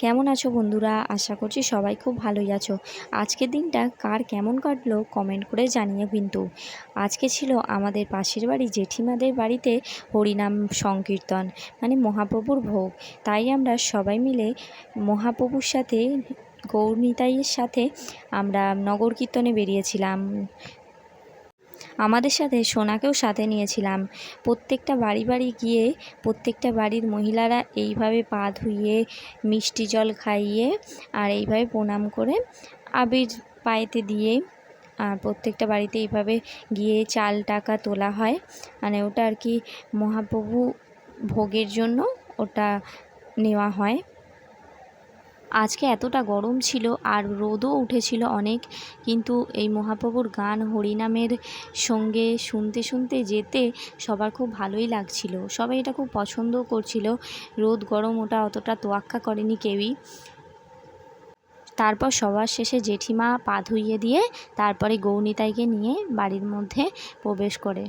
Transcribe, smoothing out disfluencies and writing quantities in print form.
কেমন আছো বন্ধুরা? আশা করছি সবাই খুব ভালোই আছো। আজকের দিনটা কার কেমন কাটলো কমেন্ট করে জানিও কিন্তু। আজকে ছিল আমাদের পাশের বাড়ি জেঠিমাদের বাড়িতে হরিনাম সংকীর্তন, মানে মহাপ্রভুর ভোগ। তাই আমরা সবাই মিলে মহাপ্রভুর সাথে, গৌরনিতাইয়ের সাথে আমরা নগর কীর্তনে বেরিয়েছিলাম। আমাদের সাথে সোনাকেও সাথে নিয়েছিলাম। প্রত্যেকটা বাড়ি বাড়ি গিয়ে প্রত্যেকটা বাড়ির মহিলারা এইভাবে পা ধুইয়ে, মিষ্টি জল খাইয়ে আর এইভাবে প্রণাম করে, আবির পায়েতে দিয়ে, আর প্রত্যেকটা বাড়িতে এইভাবে গিয়ে চাল টাকা তোলা হয়। মানে ওটা আর কি মহাপ্রভু ভোগের জন্য ওটা নেওয়া হয়। আজকে এতটা গরম ছিল আর রোদও উঠেছিল অনেক, কিন্তু এই মহাপ্রভুর গান হরিনামের সঙ্গে শুনতে শুনতে যেতে সবার খুব ভালোই লাগছিল। সবাই এটা খুব পছন্দও করছিল। রোদ গরম ওটা অতটা তোয়াক্কা করেনি কেউই। তারপর সবার শেষে জেঠিমা পা ধুইয়ে দিয়ে তারপরে গৌরনিতাইকে নিয়ে বাড়ির মধ্যে প্রবেশ করে।